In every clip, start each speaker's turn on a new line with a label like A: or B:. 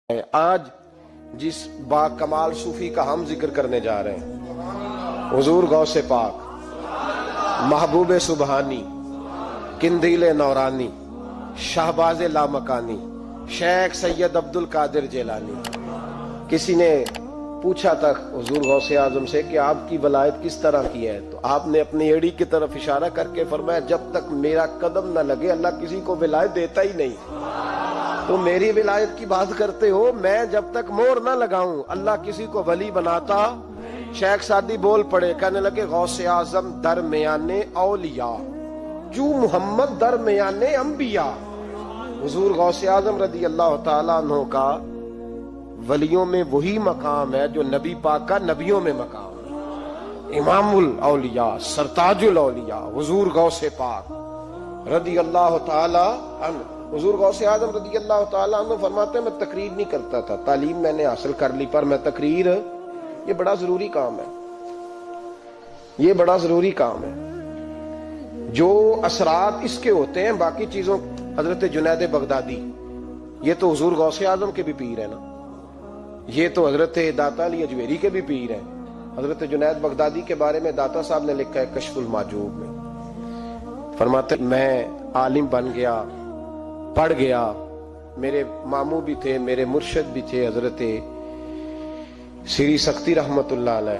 A: آج جس باکمال صوفی کا ہم ذکر کرنے جا رہے ہیں، حضور غوث پاک، محبوب سبحانی، قندیل نورانی، شہباز لامکانی، شیخ سید عبد القادر جیلانی۔ کسی نے پوچھا تھا حضور غوث اعظم سے کہ آپ کی ولایت کس طرح کی ہے، تو آپ نے اپنی ایڑی کی طرف اشارہ کر کے فرمایا جب تک میرا قدم نہ لگے اللہ کسی کو ولایت دیتا ہی نہیں۔ تو میری ولایت کی بات کرتے ہو، میں جب تک مور نہ لگاؤں اللہ کسی کو ولی بناتا۔ شیخ سعدی بول پڑے، کہنے لگے غوث اعظم درمیانے اولیاء جو محمد درمیانے انبیاء۔ حضور غوث اعظم رضی اللہ تعالیٰ عنہ کا ولیوں میں وہی مقام ہے جو نبی پاک کا نبیوں میں مقام ہے۔ امام الاولیاء، سرتاج الاولیاء حضور غوث پاک رضی اللہ تعالیٰ عنہ۔ حضور غوث اعظم رضی اللہ تعالیٰ عنہ فرماتے ہیں میں تقریر نہیں کرتا تھا، تعلیم میں نے حاصل کر لی، پر میں تقریر، یہ بڑا ضروری کام ہے، یہ بڑا ضروری کام ہے۔ جو اثرات اس کے ہوتے ہیں باقی چیزوں، حضرت جنید بغدادی یہ تو حضور غوث اعظم کے بھی پیر ہیں نا، یہ تو حضرت داتا علی اجویری کے بھی پیر ہیں۔ حضرت جنید بغدادی کے بارے میں داتا صاحب نے لکھا ہے کشف المحجوب میں، فرماتے میں عالم بن گیا، پڑھ گیا، میرے ماموں بھی تھے، میرے مرشد بھی تھے حضرت سری سختی رحمت اللہ علیہ،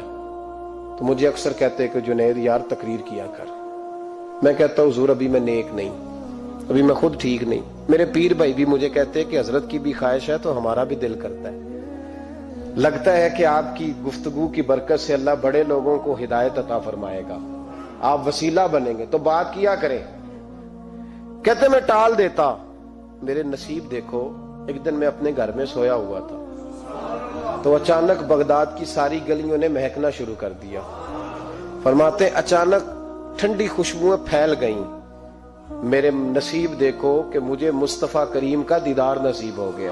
A: تو مجھے اکثر کہتے کہ جنید یار تقریر کیا کر۔ میں کہتا ہوں حضور ابھی میں نیک نہیں، ابھی میں خود ٹھیک نہیں۔ میرے پیر بھائی بھی مجھے کہتے کہ حضرت کی بھی خواہش ہے تو ہمارا بھی دل کرتا ہے، لگتا ہے کہ آپ کی گفتگو کی برکت سے اللہ بڑے لوگوں کو ہدایت عطا فرمائے گا، آپ وسیلہ بنیں گے، تو بات کیا کریں۔ کہتے میں ٹال دیتا، میرے نصیب دیکھو، ایک دن میں اپنے گھر میں سویا ہوا تھا تو اچانک بغداد کی ساری گلیوں نے مہکنا شروع کر دیا۔ فرماتے اچانک ٹھنڈی خوشبوئیں پھیل گئیں، میرے نصیب دیکھو کہ مجھے مصطفیٰ کریم کا دیدار نصیب ہو گیا۔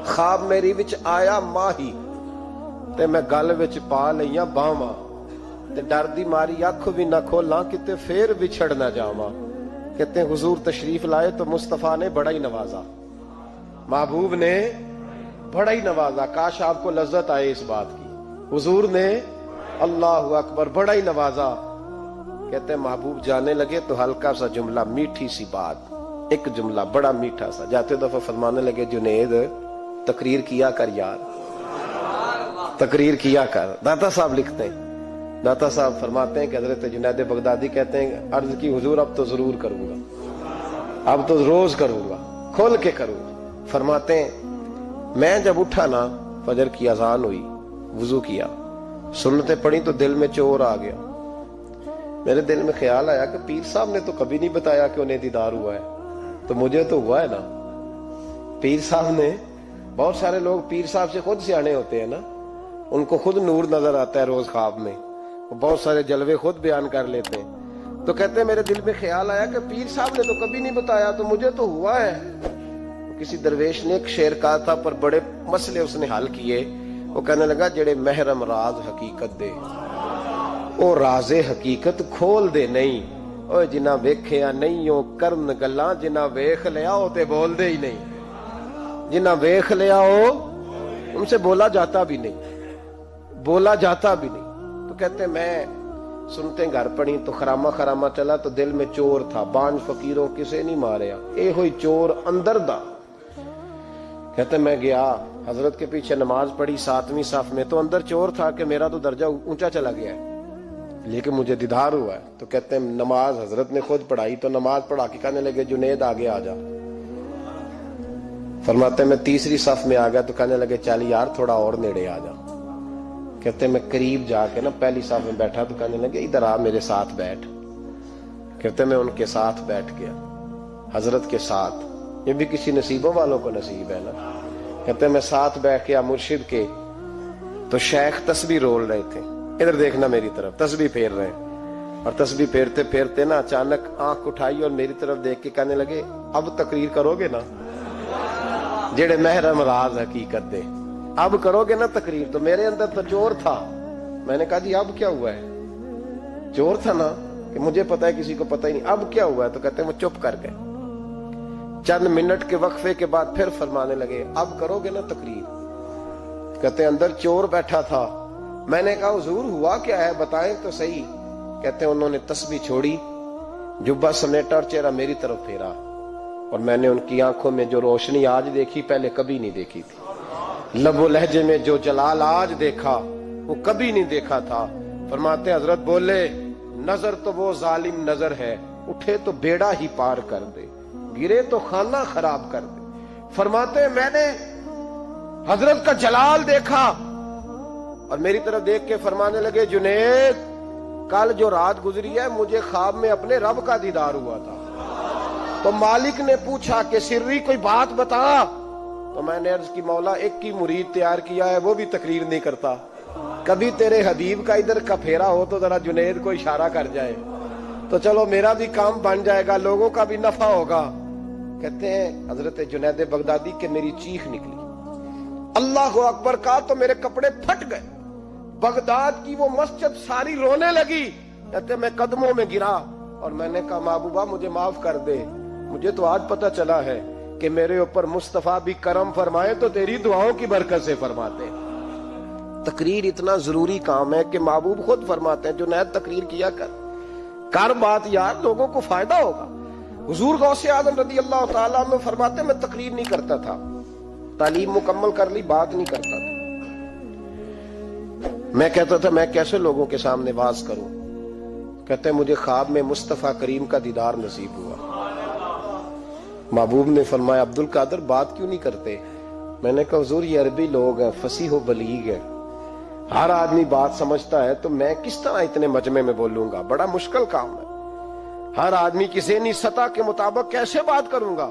A: خواب میری وچ آیا ماہی تے میں گل وچ پا لئیاں باواں تے ڈر دی ماری اکھ بھی نہ کھولاں کتے پھر بچھڑ نہ جاواں۔ کہتے ہیں حضور تشریف لائے تو مصطفیٰ نے بڑا ہی نوازا، محبوب نے بڑا ہی نوازا۔ کاش آپ کو لذت آئے اس بات کی، حضور نے اللہ اکبر بڑا ہی نوازا۔ کہتے ہیں محبوب جانے لگے تو ہلکا سا جملہ، میٹھی سی بات، ایک جملہ بڑا میٹھا سا، جاتے دفعہ فرمانے لگے جنید تقریر کیا کر یار، تقریر کیا کر۔ داتا صاحب لکھتے ہیں، داتا صاحب فرماتے ہیں کہ حضرت جنید بغدادی کہتے ہیں عرض کی حضور اب تو ضرور کروں گا، اب تو روز کروں گا، کھول کے کروں گا۔ فرماتے ہیں میں جب اٹھا نا، فجر کی اذان ہوئی، وضو کیا، سنتیں پڑھی تو دل میں چور آ گیا۔ میرے دل میں خیال آیا کہ پیر صاحب نے تو کبھی نہیں بتایا کہ انہیں دیدار ہوا ہے، تو مجھے تو ہوا ہے نا۔ پیر صاحب نے، بہت سارے لوگ پیر صاحب سے خود سیانے ہوتے ہیں نا، ان کو خود نور نظر آتا ہے روز خواب میں، بہت سارے جلوے خود بیان کر لیتے ہیں۔ تو کہتے ہیں میرے دل میں خیال آیا کہ پیر صاحب نے تو کبھی نہیں بتایا تو مجھے تو ہوا ہے۔ کسی درویش نے ایک شعر کہا تھا پر بڑے مسئلے اس نے حل کیے، وہ کہنے لگا جڑے محرم راز حقیقت دے او راز حقیقت کھول دے نہیں، اوے جنہ ویکھیا نہیں او کرن گلاں، جنہ ویکھ لیا او تے بول دے ہی نہیں، جنہ ویکھ لیا او ان سے بولا جاتا بھی نہیں، بولا جاتا بھی نہیں۔ تو کہتے میں سنتے گھر پڑی تو خرامہ خرامہ چلا تو دل میں چور تھا، بانج فقیروں کسے نہیں ماریا، اے ہوئی چور اندر دا۔ کہتے میں گیا حضرت کے پیچھے نماز پڑھی 7ویں صف میں، تو اندر چور تھا کہ میرا تو درجہ اونچا چلا گیا ہے لیکن مجھے دیدار ہوا ہے۔ تو کہتے ہیں نماز حضرت نے خود پڑھائی تو نماز پڑھا کے کہنے لگے جنید آگے آ جا۔ فرماتے میں 3ری صف میں آ گیا تو کہنے لگے چل یار تھوڑا اور نیڑے آ جا۔ کہتے ہیں میں قریب جا کے نا پہلی صف میں بیٹھا تو کہنے لگے ادھر آ میرے ساتھ بیٹھ۔ کہتے ہیں میں ان کے ساتھ بیٹھ گیا، حضرت کے ساتھ، یہ بھی کسی نصیبوں والوں کو نصیب ہے نا۔ کہتے ہیں میں ساتھ بیٹھ گیا مرشد کے، تو شیخ تسبیح رول رہے تھے، ادھر دیکھنا میری طرف، تسبیح پھیر رہے ہیں، اور تسبیح پھیرتے پھیرتے نا اچانک آنکھ اٹھائی اور میری طرف دیکھ کے کہنے لگے اب تقریر کرو گے نا، جڑے محرم راز حقیقت دے، اب کرو گے نا تقریر۔ تو میرے اندر تو چور تھا، میں نے کہا جی اب کیا ہوا ہے؟ چور تھا نا کہ مجھے پتا ہے کسی کو پتہ ہی نہیں، اب کیا ہوا ہے؟ تو کہتے ہیں وہ چپ کر گئے۔ چند منٹ کے وقفے کے بعد پھر فرمانے لگے اب کرو گے نا تقریر؟ کہتے اندر چور بیٹھا تھا، میں نے کہا حضور ہوا کیا ہے بتائیں تو صحیح۔ کہتے انہوں نے تسبیح چھوڑی، جبہ سمیٹا اور چہرہ میری طرف پھیرا، اور میں نے ان کی آنکھوں میں جو روشنی آج دیکھی پہلے کبھی نہیں دیکھی تھی، لب و لہجے میں جو جلال آج دیکھا وہ کبھی نہیں دیکھا تھا۔ فرماتے حضرت بولے نظر تو وہ ظالم نظر ہے، اٹھے تو بیڑا ہی پار کر دے، گرے تو خانہ خراب کر دے۔ فرماتے میں نے حضرت کا جلال دیکھا اور میری طرف دیکھ کے فرمانے لگے جنید کل جو رات گزری ہے مجھے خواب میں اپنے رب کا دیدار ہوا تھا۔ تو مالک نے پوچھا کہ سری کوئی بات بتا، تو میں نے عرض کی مولا ایک کی مرید تیار کیا ہے وہ بھی تقریر نہیں کرتا، کبھی تیرے حبیب کا ادھر کا پھیرا ہو تو ذرا جنید کو اشارہ کر جائے تو چلو میرا بھی کام بن جائے گا، لوگوں کا بھی نفع ہوگا۔ کہتے ہیں حضرت جنید بغدادی کہ میری چیخ نکلی، اللہ اکبر کہا تو میرے کپڑے پھٹ گئے، بغداد کی وہ مسجد ساری رونے لگی۔ کہتے میں قدموں میں گرا اور میں نے کہا محبوبہ مجھے معاف کر دے، مجھے تو آج پتہ چلا ہے کہ میرے اوپر مصطفیٰ بھی کرم فرمائے تو تیری دعاؤں کی برکت سے فرماتے ہیں۔ تقریر اتنا ضروری کام ہے کہ محبوب خود فرماتے ہیں جنید تقریر کیا کر بات یار، لوگوں کو فائدہ ہوگا۔ حضور غوث اعظم رضی اللہ تعالیٰ عنہ فرماتے میں تقریر نہیں کرتا تھا، تعلیم مکمل کر لی بات نہیں کرتا تھا، میں کہتا تھا میں کیسے لوگوں کے سامنے واز کروں۔ کہتے ہیں مجھے خواب میں مصطفیٰ کریم کا دیدار نصیب ہوا، محبوب نے فرمایا عبد القادر بات کیوں نہیں کرتے؟ میں نے کہا حضور یہ عربی لوگ ہیں، فصیح و بلیغ ہیں، ہر آدمی بات سمجھتا ہے، تو میں کس طرح اتنے مجمع میں بولوں گا، بڑا مشکل کام ہے، ہر آدمی کی ذہنی سطح کے مطابق کیسے بات کروں گا؟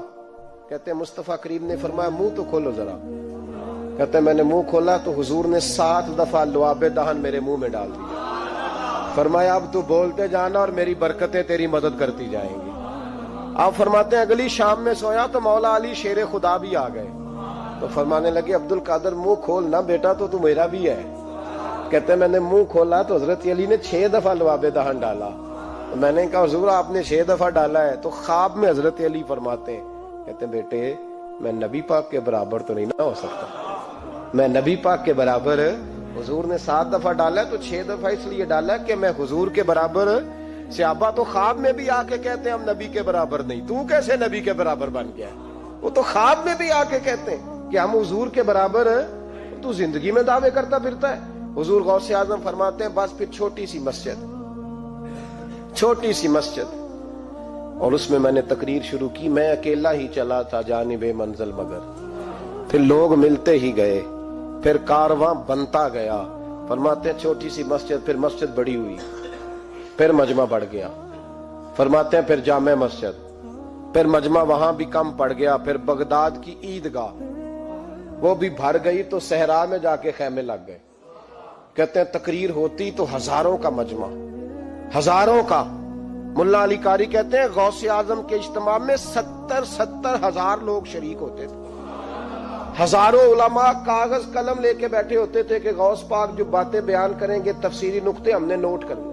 A: کہتے ہیں مصطفیٰ کریم نے فرمایا منہ تو کھولو ذرا۔ کہتے ہیں میں نے منہ کھولا تو حضور نے 7 دفعہ لعاب دہن میرے منہ میں ڈال دیا، فرمایا اب تو بولتے جانا اور میری برکتیں تیری مدد کرتی جائیں گی۔ آپ فرماتے ہیں اگلی شام میں سویا تو مولا علی شیر خدا بھی آ گئے، تو فرمانے لگے عبد القادر منہ کھول نا بیٹا تو میرا بھی ہے۔ کہتے ہیں میں نے منہ کھولا تو حضرت علی نے 6 دفعہ لعاب دہن ڈالا، میں نے کہا حضور آپ نے 6 دفعہ ڈالا ہے، تو خواب میں حضرت علی فرماتے ہیں کہتے ہیں بیٹے میں نبی پاک کے برابر تو نہیں نہ ہو سکتا، میں نبی پاک کے برابر، حضور نے 7 دفعہ ڈالا ہے تو 6 دفعہ اس لیے ڈالا کہ میں حضور کے برابر۔ صحابہ تو خواب میں بھی آ کے کہتے ہیں ہم نبی کے برابر نہیں، تو کیسے نبی کے برابر بن گیا؟ وہ تو خواب میں بھی آ کے کہتے ہیں کہ ہم حضور کے برابر ہیں، تو زندگی میں دعوے کرتا پھرتا ہے۔ حضور غوث اعظم فرماتے ہیں بس پھر چھوٹی سی مسجد اور اس میں میں نے تقریر شروع کی، میں اکیلا ہی چلا تھا جانب منزل مگر، پھر لوگ ملتے ہی گئے، پھر کارواں بنتا گیا۔ فرماتے ہیں چھوٹی سی مسجد، پھر مسجد بڑی ہوئی، پھر مجمع بڑھ گیا۔ فرماتے ہیں پھر جامع مسجد، پھر مجمع وہاں بھی کم پڑ گیا، پھر بغداد کی عیدگاہ وہ بھی بھر گئی تو صحرا میں جا کے خیمے لگ گئے۔ کہتے ہیں تقریر ہوتی تو ہزاروں کا مجمع، ہزاروں کا۔ ملا علی قاری کہتے ہیں غوث اعظم کے اجتماع میں 70 ہزار لوگ شریک ہوتے تھے، ہزاروں علماء کاغذ قلم لے کے بیٹھے ہوتے تھے کہ غوث پاک جو باتیں بیان کریں گے تفسیری نقطے ہم نے نوٹ کرنے،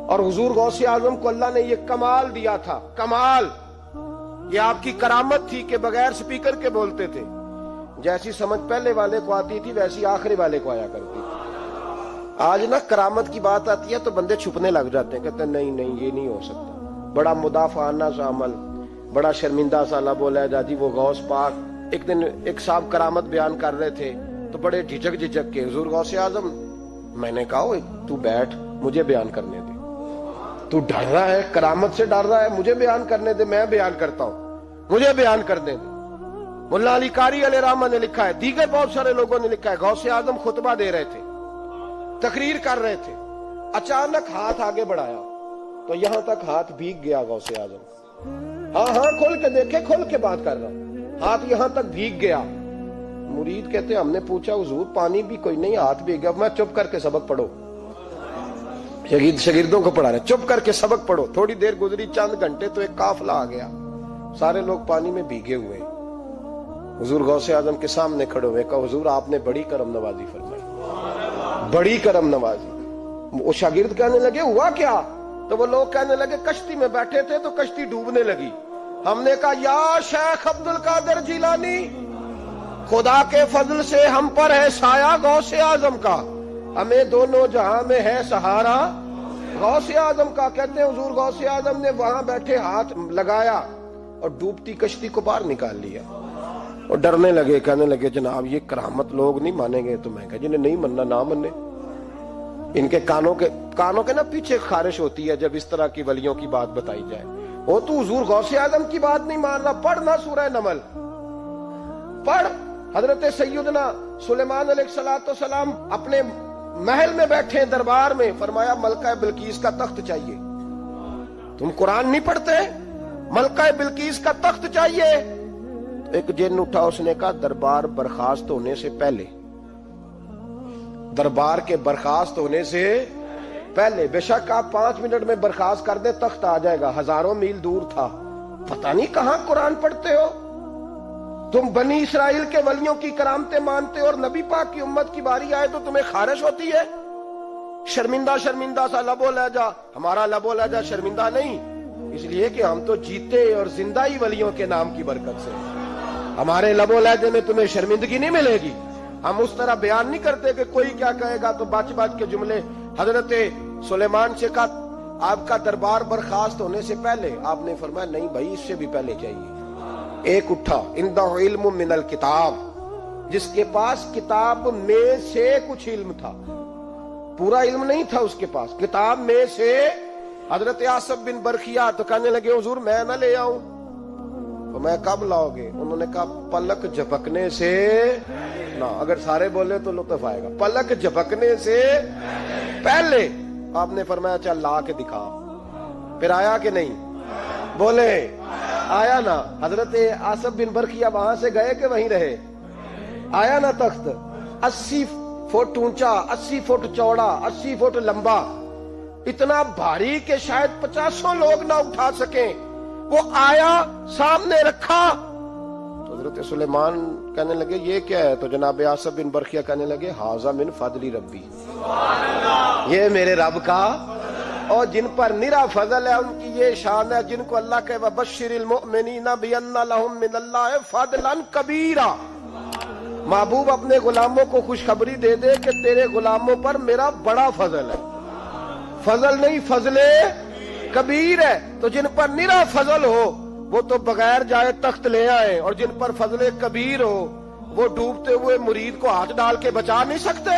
A: اور حضور غوث اعظم کو اللہ نے یہ کمال دیا تھا، کمال، یہ آپ کی کرامت تھی کہ بغیر سپیکر کے بولتے تھے، جیسی سمجھ پہلے والے کو آتی تھی ویسی آخری والے کو آیا کرتی تھی۔ آج نا کرامت کی بات آتی ہے تو بندے چھپنے لگ جاتے ہیں، کہتے ہیں نہیں یہ نہیں ہو سکتا، بڑا مدافعانہ سا عمل، بڑا شرمندہ سا لب و لہجہ جی وہ غوث پاک۔ ایک دن ایک صاحب کرامت بیان کر رہے تھے تو بڑے جھجک کے حضور غوث اعظم، میں نے کہا تو بیٹھ مجھے بیان کرنے دے، تو ڈر رہا ہے کرامت سے ڈر رہا ہے، مجھے بیان کرنے دے، میں بیان کرتا ہوں، مجھے بیان کرنے دے۔ ملا علی قاری علیہ رحمہ نے لکھا ہے، دیگر بہت سارے لوگوں نے لکھا ہے، غوث اعظم خطبہ دے رہے تھے، تقریر کر رہے تھے، اچانک ہاتھ آگے بڑھایا تو یہاں تک ہاتھ بھیگ گیا غوث اعظم، ہاں کھول کے دیکھے، کھول کے بات کر رہا، ہاتھ یہاں تک بھیگ گیا۔ مرید کہتے ہم نے پوچھا حضور پانی بھی کوئی نہیں، ہاتھ بھیگ گیا، میں چپ کر کے سبق پڑھو، شاگردوں کو پڑھا رہے چپ کر کے سبق پڑھو۔ تھوڑی دیر گزری، چند گھنٹے تو ایک قافلہ آ گیا، سارے لوگ پانی میں بھیگے ہوئے، حضور غوث اعظم کے سامنے کھڑے ہوئے، کہا حضور آپ نے بڑی کرم نوازی فرمائی، بڑی کرم نوازی۔ وہ شاگرد کہنے لگے ہوا کیا؟ تو وہ لوگ کہنے لگے کشتی میں بیٹھے تھے تو کشتی ڈوبنے لگی، ہم نے کہا یا شیخ عبد القادر جیلانی، خدا کے فضل سے ہم پر ہے سایہ غوث اعظم کا، ہمیں دونوں جہاں میں ہے سہارا غوث اعظم کا۔ کہتے ہیں حضور غوث اعظم نے وہاں بیٹھے ہاتھ لگایا اور ڈوبتی کشتی کو باہر نکال لیا، اور ڈرنے لگے، کہنے لگے جناب یہ کرامت لوگ نہیں مانیں گے۔ تو میں کہا جنہیں نہیں مننا نہ منے، ان کے کانوں کے نا پیچھے خارش ہوتی ہے جب اس طرح کی ولیوں کی بات بتائی جائے۔ وہ تو حضور غوث اعظم کی بات نہیں مان رہا، پڑھنا سورہ نمل پڑھ۔ حضرت سیدنا سلیمان علیہ السلام اپنے محل میں بیٹھے دربار میں، فرمایا ملکہ بلقیس کا تخت چاہیے۔ تم قرآن نہیں پڑھتے؟ ملکہ بلقیس کا تخت چاہیے۔ ایک جن اٹھا، اس نے کہا دربار برخاست ہونے سے پہلے، دربار کے برخاست ہونے سے پہلے، بے شک آپ 5 منٹ میں برخاست کر دے تخت آ جائے گا، ہزاروں میل دور تھا۔ پتہ نہیں کہاں قرآن پڑھتے ہو تم، بنی اسرائیل کے ولیوں کی کرامتیں مانتے ہو، اور نبی پاک کی امت کی باری آئے تو تمہیں خارش ہوتی ہے۔ شرمندہ سا لبو لہجہ، ہمارا لبو لہجہ شرمندہ نہیں، اس لیے کہ ہم تو جیتے اور زندہ ہی ولیوں کے نام کی برکت سے، ہمارے لبو لہجے میں تمہیں شرمندگی نہیں ملے گی۔ ہم اس طرح بیان نہیں کرتے کہ کوئی کیا کہے گا تو بچ کے جملے۔ حضرت سلیمان سے کہا آپ کا دربار برخاست ہونے سے پہلے، آپ نے فرمایا نہیں بھائی اس سے بھی پہلے چاہیے۔ ایک اٹھا، عندہ علم من الکتاب، جس کے پاس کتاب میں سے کچھ علم تھا، پورا علم نہیں تھا اس کے پاس، کتاب میں سے۔ حضرت آصف بن برخیا تو کہنے لگے حضور میں نہ لے آؤں، تو میں کب لاؤ گے؟ انہوں نے کہا پلک جھپکنے سے نہ، اگر سارے بولے تو لطف آئے گا، پلک جھپکنے سے پہلے۔ آپ نے فرمایا چل لا کے دکھا۔ پھر آیا کہ نہیں؟ بولے آیا نا۔ حضرت آصف بن برخیا وہاں سے گئے کہ وہیں رہے؟ آیا نا تخت، 80 فٹ اونچا، 80 فٹ چوڑا، 80 فٹ لمبا، اتنا بھاری کہ شاید 50 لوگ نہ اٹھا سکیں۔ وہ آیا، سامنے رکھا، تو حضرت سلیمان کہنے لگے یہ کیا ہے؟ تو جناب آصف بن برخیا کہنے لگے ھذا من فضل ربی، یہ میرے رب کا، اور جن پر نرا فضل ہے ان کی یہ شان ہے، جن کو اللہ کے وبشر المؤمنین بان لهم من اللہ فضلا کبیرا۔ محبوب اپنے غلاموں کو خوشخبری دے دے کہ تیرے غلاموں پر میرا بڑا فضل ہے، فضل نہیں فضل کبیر ہے۔ تو جن پر نرا فضل ہو وہ تو بغیر جائے تخت لے آئے، اور جن پر فضل کبیر ہو وہ ڈوبتے ہوئے مرید کو ہاتھ ڈال کے بچا نہیں سکتے،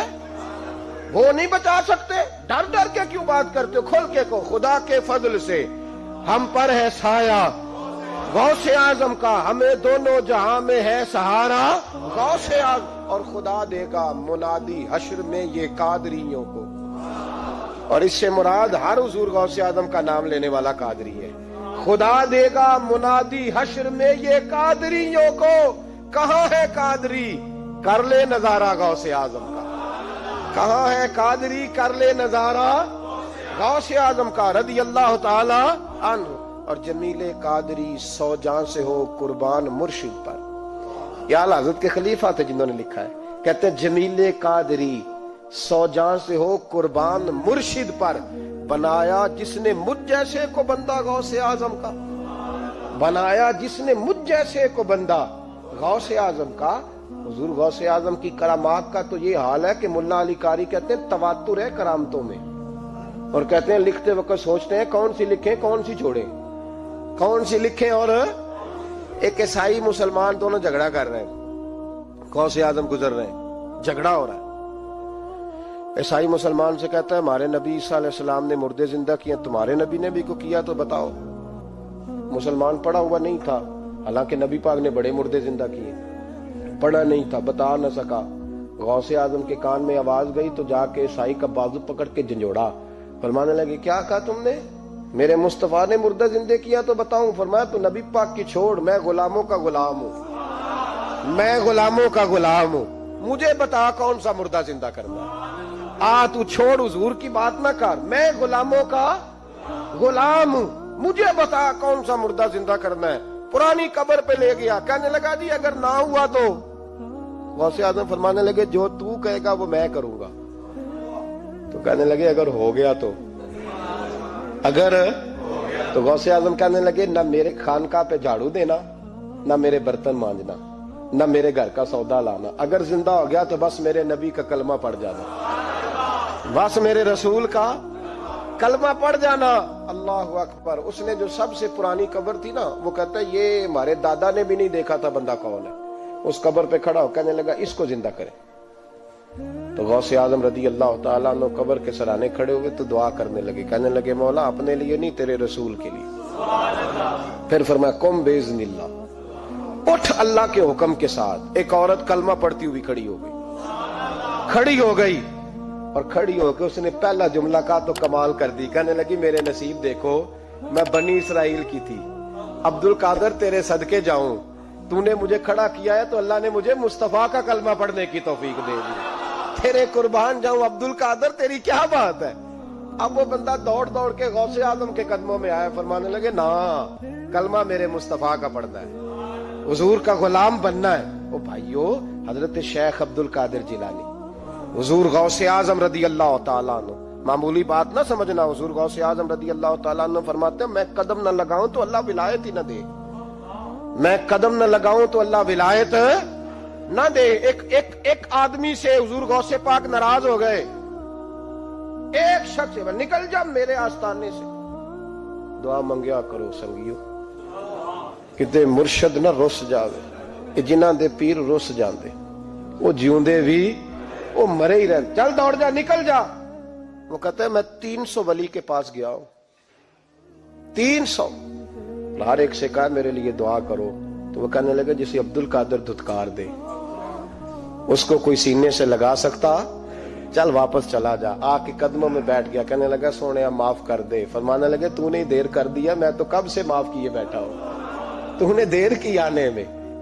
A: وہ نہیں بچا سکتے۔ ڈر کے کیوں بات کرتے ہو؟ کھول کے کو، خدا کے فضل سے ہم پر ہے سایہ غوث اعظم کا، ہمیں دونوں جہاں میں ہے سہارا غوث اعظم، اور خدا دے گا منادی حشر میں یہ قادریوں کو۔ اور اس سے مراد ہر حضور غوث اعظم کا نام لینے والا قادری ہے۔ خدا دے گا منادی حشر میں یہ قادریوں کو۔ کہاں ہے قادری؟ کر لے نظارہ غوث اعظم کا۔ کہاں ہے قادری؟ کر لے نظارہ غوث اعظم کا رضی اللہ تعالی عنہ۔ اور جمیل قادری 100 جان سے ہو قربان مرشد پر۔ یہ اعلیٰ حضرت کے خلیفہ تھے جنہوں نے لکھا ہے، کہتے ہیں جمیل قادری 100 جان سے ہو قربان مرشد پر، بنایا جس نے مجھ جیسے کو بندہ غوث اعظم کا، بنایا جس نے مجھ جیسے کو بندہ غوث اعظم کا۔ حضور غوث اعظم کی کرامات کا تو یہ حال ہے کہ ملا علی قاری کہتے ہیں تواتر ہے کرامتوں میں، اور کہتے ہیں لکھتے وقت سوچتے ہیں کون سی لکھیں کون سی چھوڑیں، کون سی لکھیں۔ اور ایک عیسائی مسلمان دونوں جھگڑا کر رہے ہیں، غوث اعظم گزر رہے ہیں، جھگڑا ہو رہا ہے۔ عیسائی مسلمان سے کہتا ہے ہمارے نبی عیسیٰ علیہ السلام نے مردے زندہ کیے، تمہارے نبی نے بھی کو کیا تو بتاؤ۔ مسلمان پڑھا ہوا نہیں تھا، حالانکہ نبی پاک نے بڑے مردے زندہ کیے، پڑھا نہیں تھا، بتا نہ سکا۔ غوث اعظم کے کان میں آواز گئی تو جا کے عیسائی کا بازو پکڑ کے جھنجھوڑا، فرمانے لگے کیا کہا تم نے؟ میرے مصطفیٰ نے مردہ زندہ کیا تو بتاؤں؟ فرمایا تو نبی پاک کی چھوڑ، میں غلاموں کا غلام ہوں، میں غلاموں کا غلام ہوں، مجھے بتا کون سا مردہ زندہ کرنا ہے۔ تو چھوڑ حضور کی بات نہ کر، میں غلاموں کا غلام ہوں، مجھے بتا کون سا مردہ زندہ کرنا ہے۔ پرانی قبر پہ لے گیا، کہنے لگا جی اگر نہ ہوا تو؟ غوث اعظم فرمانے لگے جو تو کہے گا وہ میں کروں گا۔ تو کہنے لگے اگر ہو گیا تو؟ اگر تو غوث اعظم کہنے لگے نہ میرے خانقاہ پہ جھاڑو دینا، نہ میرے برتن مانجنا، نہ میرے گھر کا سودا لانا، اگر زندہ ہو گیا تو بس میرے نبی کا کلمہ پڑھ جانا، بس میرے رسول کا کلمہ پڑھ جانا۔ اللہ اکبر۔ اس نے جو سب سے پرانی قبر تھی نا، وہ کہتا ہے یہ ہمارے دادا نے بھی نہیں دیکھا تھا بندہ کون ہے، اس قبر پہ کھڑا ہو کہنے لگا اس کو زندہ کرے۔ تو غوث اعظم رضی اللہ تعالیٰ عنہ قبر کے سرانے کھڑے ہوئے تو دعا کرنے لگے، کہنے لگے مولا اپنے لیے نہیں، تیرے رسول کے لیے۔ پھر فرمایا قم باذن اللہ، اٹھ اللہ کے حکم کے ساتھ۔ ایک عورت کلمہ پڑھتی ہوئی کھڑی ہو گئی، اور کھڑی ہو کے اس نے پہلا جملہ کہا تو کمال کر دی، کہنے لگی میرے نصیب دیکھو، میں بنی اسرائیل کی تھی، عبد القادر تیرے صدقے جاؤں، تو نے مجھے کھڑا کیا ہے تو اللہ نے مجھے مصطفیٰ کا کلمہ پڑھنے کی توفیق دے دی، تیرے قربان جاؤں عبد القادر، تیری کیا بات ہے۔ اب وہ بندہ دوڑ دوڑ کے غوث اعظم کے قدموں میں آیا، فرمانے لگے نا کلمہ میرے مصطفیٰ کا پڑھنا ہے، حضور کا غلام بننا ہے۔ او بھائیو، حضرت شیخ عبد القادر جیلانی، حضور غوث اعظم رضی اللہ تعالیٰ عنہ، معمولی بات نہ سمجھنا، حضور غوث اعظم رضی اللہ تعالیٰ عنہ فرماتے ہیں میں قدم نہ لگاؤں تو اللہ ولایت ہی نہ دے، میں قدم نہ لگاؤں تو اللہ ولایت نہ دے۔ ایک آدمی سے حضور غوث پاک ناراض ہو گئے، ایک شخص سے نکل جا میرے آستانے سے، دعا منگیا کرو سنگیو، کتے مرشد نہ رس جاوے، جنہاں دے پیر رس جاندے، وہ جیوندے بھی وہ مرے ہی رہتے، چل دوڑ جا نکل جا۔ وہ کہتا ہے میں 300 ولی کے پاس گیا ہوں، 300، ہر ایک سے کہا میرے لیے دعا کرو، تو وہ کہنے لگے جسے عبد القادر دھتکار دے اس کو کوئی سینے سے لگا سکتا، چل واپس چلا جا۔ آ کے قدموں میں بیٹھ گیا، کہنے لگا سونے معاف کر دے۔ فرمانے لگے تو نے دیر کر دیا، میں تو کب سے معاف کیے بیٹھا ہوں، تو نے دیر کی آنے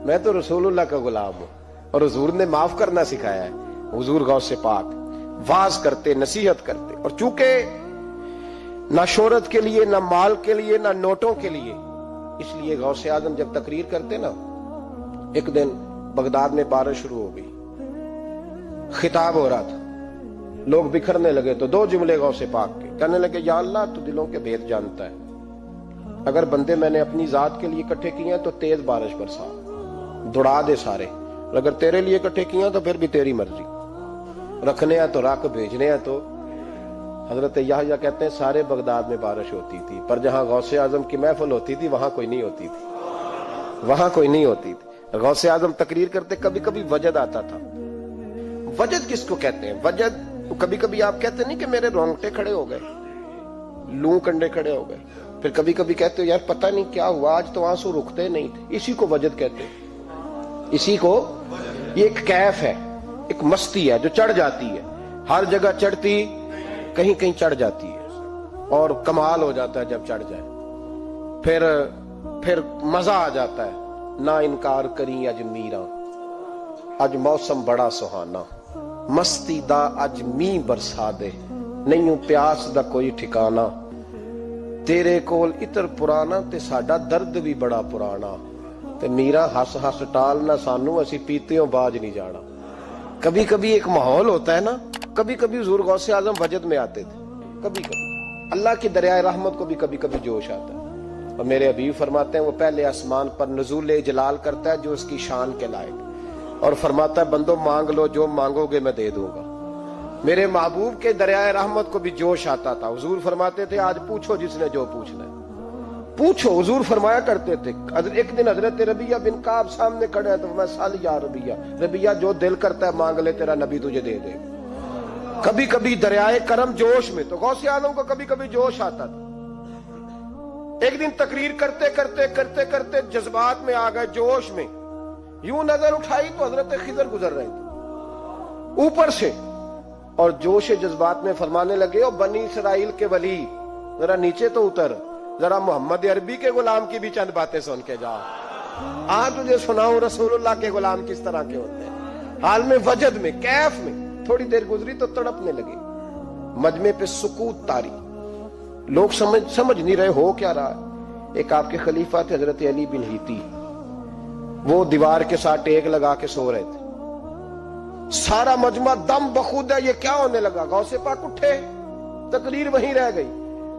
A: میں تو رسول اللہ کا غلام ہوں، اور حضور نے معاف کرنا سکھایا ہے۔ حضور غوث پاک واز کرتے، نصیحت کرتے، اور چونکہ نہ شہرت کے لیے، نہ مال کے لیے، نہ نوٹوں کے لیے، اس لیے غوث اعظم جب تقریر کرتے نا، ایک دن بغداد میں بارش شروع ہو گئی، خطاب ہو رہا تھا، لوگ بکھرنے لگے، تو 2 جملے غوث پاک کے، کہنے لگے یا اللہ تو دلوں کے بھید جانتا ہے، اگر بندے میں نے اپنی ذات کے لیے اکٹھے کیے ہیں تو تیز بارش برسا، دوڑا دے سارے، اور اگر تیرے لیے اکٹھے کیے ہیں تو پھر بھی تیری مرضی، رکھنے ہیں تو رکھ، بھیجنے ہیں تو۔ حضرت یحییٰ کہتے ہیں سارے بغداد میں بارش ہوتی تھی، پر جہاں غوث اعظم کی محفل ہوتی تھی وہاں کوئی نہیں ہوتی تھی، وہاں کوئی نہیں ہوتی تھی۔ غوث اعظم تقریر کرتے کبھی کبھی وجد آتا تھا۔ وجد کس کو کہتے ہیں؟ وجد کبھی کبھی آپ کہتے نہیں کہ میرے رونگٹے کھڑے ہو گئے، لوں کنڈے کھڑے ہو گئے، پھر کبھی کبھی کہتے ہو یار پتہ نہیں کیا ہوا آج تو آنسو رکتے نہیں تھے، اسی کو وجد کہتے ہیں، اسی کو، یہ ایک کیف ہے، ایک مستی ہے جو چڑھ جاتی ہے، ہر جگہ چڑھتی کہیں کہیں چڑھ جاتی ہے، اور کمال ہو جاتا ہے جب چڑھ جائے، پھر مزہ آ جاتا ہے۔ نہ انکار کریں اج میراں، اج موسم بڑا سہانا، مستی دا اج می برسا دے، نہیں پیاس دا کوئی ٹھکانا، تیرے کول اتر پرانا تے ساڈا درد بھی بڑا پرانا، تے میرا ہس ہس ٹال نہ سانو، اسی پیتیوں باج نہیں جانا۔ کبھی کبھی ایک ماحول ہوتا ہے نا، کبھی کبھی حضور غوث اعظم وجد میں آتے تھے، کبھی کبھی اللہ کی دریائے رحمت کو بھی کبھی کبھی جوش آتا ہے، اور میرے حبیب فرماتے ہیں وہ پہلے آسمان پر نزول جلال کرتا ہے جو اس کی شان کے لائق، اور فرماتا ہے بندو مانگ لو جو مانگو گے میں دے دوں گا۔ میرے محبوب کے دریائے رحمت کو بھی جوش آتا تھا، حضور فرماتے تھے آج پوچھو جس نے جو پوچھنا ہے پوچھو، حضور فرمایا کرتے تھے۔ ایک دن حضرت ربیہ بن کعب سامنے کھڑے ہیں تو میں سال یا ربیہ جو دل کرتا ہے مانگ لے تیرا نبی تجھے دے دے۔ کبھی کبھی دریائے کرم جوش میں، تو غوث اعظم کو کبھی کبھی جوش آتا تھا۔ ایک دن تقریر کرتے کرتے کرتے کرتے جذبات میں آ گئے، جوش میں، یوں نظر اٹھائی تو حضرت خضر گزر رہے تھے اوپر سے، اور جوش جذبات میں فرمانے لگے او بنی اسرائیل کے ولی ذرا نیچے تو اتر، ذرا محمد عربی کے غلام کی بھی چند باتیں سن کے جا، آج تجھے سناؤں رسول اللہ کے غلام کس طرح کے ہوتے ہیں۔ حال میں وجد میں، کیف میں، تھوڑی دیر گزری تو تڑپنے لگے، مجمع پہ سکوت تاری، لوگ سمجھ نہیں رہے ہو کیا رہا ہے۔ ایک آپ کے خلیفہ تھے حضرت علی بن ہیتی، وہ دیوار کے ساتھ ٹیک لگا کے سو رہے تھے، سارا مجمع دم بخود ہے یہ کیا ہونے لگا، غوث پاک اٹھے، تقریر وہیں رہ گئی،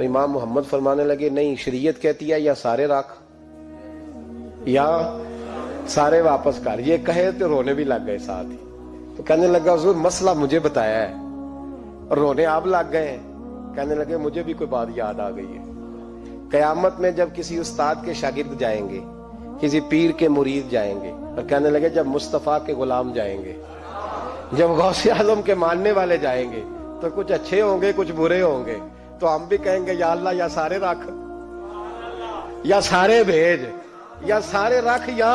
A: تو امام محمد فرمانے لگے نہیں، شریعت کہتی ہے یا سارے رکھ یا سارے واپس کر. یہ کہے تو رونے بھی لگ گئے ساتھ ہی. تو کہنے لگا حضور مسئلہ مجھے بتایا ہے اور رونے آپ لگ گئے ہیں. کہنے لگے مجھے بھی کوئی بات یاد آ گئی ہے. قیامت میں جب کسی استاد کے شاگرد جائیں گے، کسی پیر کے مرید جائیں گے، اور کہنے لگے جب مصطفیٰ کے غلام جائیں گے، جب غوث اعظم کے ماننے والے جائیں گے، تو کچھ اچھے ہوں گے کچھ برے ہوں گے. تو ہم بھی کہیں گے یا اللہ یا سارے رکھ یا سارے بھیج یا سارے رکھ یا.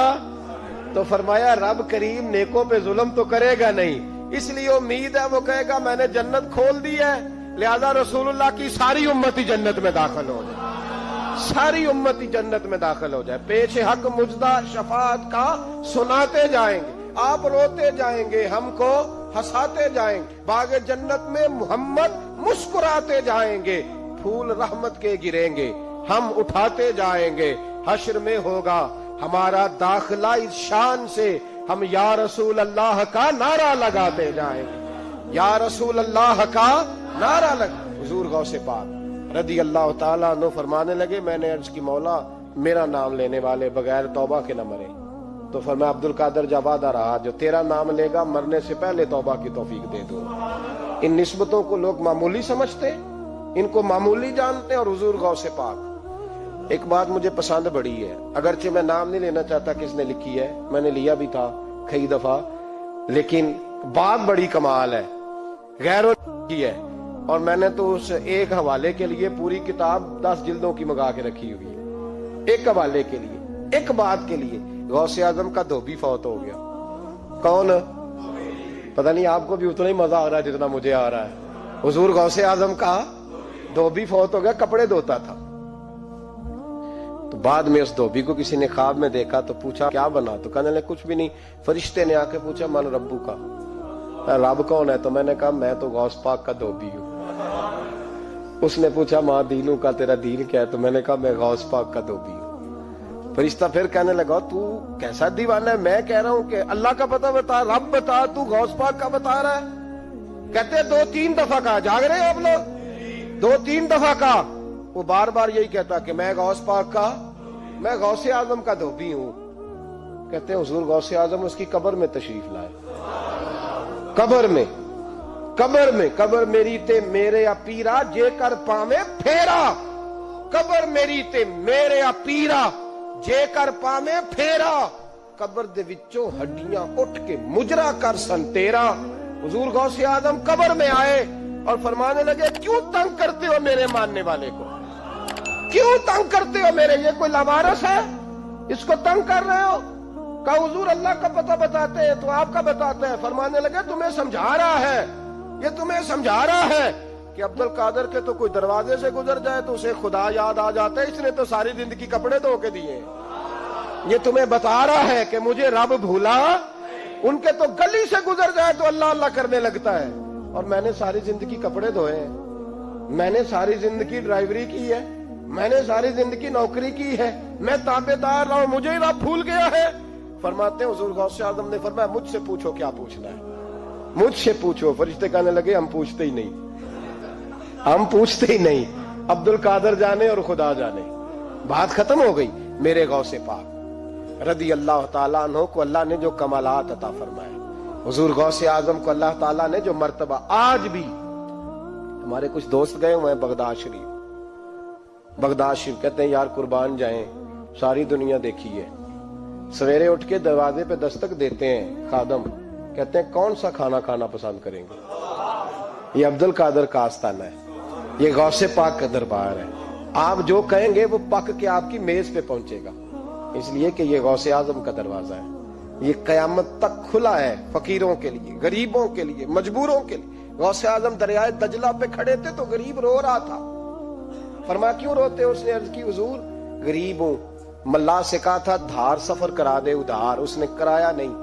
A: تو فرمایا رب کریم نیکوں پہ ظلم تو کرے گا نہیں، اس لیے امید ہے وہ کہے گا میں نے جنت کھول دی ہے، لہذا رسول اللہ کی ساری امت ہی جنت میں داخل ہو جائے، ساری امت ہی جنت میں داخل ہو جائے. پیش حق مجدہ شفاعت کا سناتے جائیں گے، آپ روتے جائیں گے، ہم کو ہنساتے جائیں گے. باغ جنت میں محمد مسکراتے جائیں گے، پھول رحمت کے گریں گے، ہم اٹھاتے جائیں گے. حشر میں ہوگا ہمارا داخلہ اس شان سے، ہم یا رسول اللہ کا نعرہ لگاتے جائیں گے، یا رسول اللہ کا نعرہ حضور غوث پاک رضی اللہ تعالیٰ عنہ فرمانے لگے میں نے عرض کی مولا میرا نام لینے والے بغیر توبہ کے نہ مرے. تو فرمایا عبد القادر جوادہ رہا جو تیرا نام لے گا مرنے سے پہلے توبہ کی توفیق دے دو. ان نسبتوں کو لوگ معمولی سمجھتے، ان کو معمولی جانتے ہیں. اور حضور غوث پاک ایک بات مجھے پسند بڑی ہے، اگرچہ میں نام نہیں لینا چاہتا کس نے لکھی ہے، میں نے لیا بھی تھا کئی دفعہ، لیکن بات بڑی کمال ہے، غیروں کی ہے. اور میں نے تو اس ایک حوالے کے لیے پوری کتاب 10 جلدوں کی منگا کے رکھی ہوئی ہے، ایک حوالے کے لیے، ایک بات کے لیے. غوث اعظم کا دھوبی فوت ہو گیا. کون؟ پتہ نہیں آپ کو بھی اتنا ہی مزہ آ رہا ہے جتنا مجھے آ رہا ہے. حضور غوث اعظم کا دھوبی فوت ہو گیا، کپڑے دھوتا تھا. تو بعد میں اس دھوبی کو کسی نے خواب میں دیکھا تو پوچھا کیا بنا؟ تو کہنے لگے کچھ بھی نہیں. فرشتے نے آ کے پوچھا من ربو کا، رب کون ہے؟ تو میں نے کہا میں تو غوث پاک کا دھوبی ہوں. اس نے پوچھا ماں دینوں کا، تیرا دین کیا ہے؟ تو میں نے کہا میں غوث پاک کا دھوبی ہوں. فرشتہ پھر کہنے لگا تو کیسا دیوانہ ہے، میں کہہ رہا ہوں کہ اللہ کا پتہ بتا، رب بتا، تو غوث پاک کا بتا رہا ہے. کہتے 2-3 دفعہ کہا، جاگ رہے ہیں آپ لوگ؟ 2-3 دفعہ کہا. وہ بار بار یہی کہتا کہ میں غوث پاک کا، میں غوث اعظم کا دھوبی ہوں. کہتے ہیں حضور غوث اعظم اس کی قبر میں تشریف لائے. قبر میری تے میرے پیرا جے کر پاویں پھیرا. قبر میری تے میرے پیرا جے کر پاویں پھیرا. قبر دے وچوں ہڈیاں اٹھ کے مجرا کر سن تیرا. حضور غوث اعظم قبر میں آئے اور فرمانے لگے کیوں تنگ کرتے ہو میرے ماننے والے کو، کیوں تنگ کرتے ہو میرے، یہ کوئی لوارث ہے اس کو تنگ کر رہے ہو؟ کہا حضور اللہ کا پتہ بتاتے ہیں تو آپ کا بتاتے ہیں. فرمانے لگے تمہیں سمجھا رہا ہے، یہ تمہیں سمجھا رہا ہے کہ عبد القادر کے تو کوئی دروازے سے گزر جائے تو اسے خدا یاد آ جاتا ہے، اس نے تو ساری زندگی کپڑے دھو کے دیے. یہ تمہیں بتا رہا ہے کہ مجھے رب بھولا، ان کے تو گلی سے گزر جائے تو اللہ اللہ کرنے لگتا ہے، اور میں نے ساری زندگی کپڑے دھوئے ہیں، میں نے ساری زندگی ڈرائیوری کی ہے، میں نے ساری زندگی نوکری کی ہے، میں تابع دار رہا ہوں، مجھے ہی رب بھول گیا ہے. فرماتے ہیں حضور غوث اعظم نے فرمایا مجھ سے پوچھو کیا پوچھنا ہے، مجھ سے پوچھو. فرشتے کہنے لگے ہم پوچھتے ہی نہیں، ہم پوچھتے ہی نہیں، عبد القادر جانے اور خدا جانے. بات ختم ہو گئی. میرے غوث پاک رضی اللہ تعالیٰ عنہ کو اللہ نے جو کمالات عطا فرمائے، حضور غوث اعظم کو اللہ تعالیٰ نے جو مرتبہ، آج بھی ہمارے کچھ دوست گئے ہوئے ہیں بغداد شریف، کہتے ہیں یار قربان جائیں، ساری دنیا دیکھی ہے، سویرے اٹھ کے دروازے پہ دستک دیتے ہیں خادم، کہتے ہیں کون سا کھانا کھانا پسند کریں گے؟ یہ عبد القادر کا آستانہ ہے، یہ غوث پاک کا دربار ہے. آپ جو کہیں گے وہ پک کے آپ کی میز پہ پہنچے گا، اس لیے کہ یہ غوث اعظم کا دروازہ ہے. یہ قیامت تک کھلا ہے، فقیروں کے لیے، غریبوں کے لیے، مجبوروں کے لیے. غوث اعظم دریائے دجلہ پہ کھڑے تھے تو غریب رو رہا تھا. فرمایا کیوں روتے؟ اس نے عرض کی حضور غریب ہوں، ملا سے کہا تھا دھار سفر کرا دے ادھار، اس نے کرایا نہیں،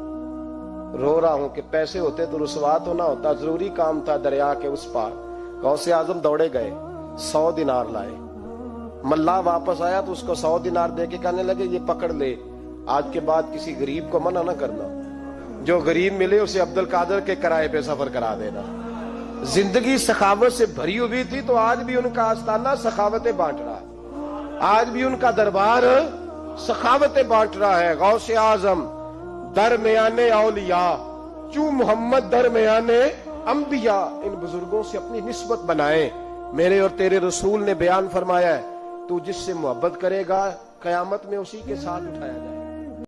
A: رو رہا ہوں کہ پیسے ہوتے تو رسوا تو نہ ہوتا، ضروری کام تھا دریا کے اس پار. غوث اعظم دوڑے گئے، 100 دینار لائے. ملا واپس آیا تو اس کو 100 دینار دے کے کہنے لگے یہ پکڑ لے، آج کے بعد کسی غریب کو منع نہ کرنا، جو غریب ملے اسے عبد القادر کے کرائے پہ سفر کرا دینا. زندگی سخاوت سے بھری ہوئی تھی تو آج بھی ان کا آستانہ سخاوتیں بانٹ رہا ہے، آج بھی ان کا دربار سخاوتیں بانٹ رہا ہے۔ غوث اعظم درمیان اولیاء چوں محمد درمیان انبیاء، ان بزرگوں سے اپنی نسبت بنائیں۔ میرے اور تیرے رسول نے بیان فرمایا ہے تو جس سے محبت کرے گا قیامت میں اسی کے ساتھ اٹھایا جائے گا۔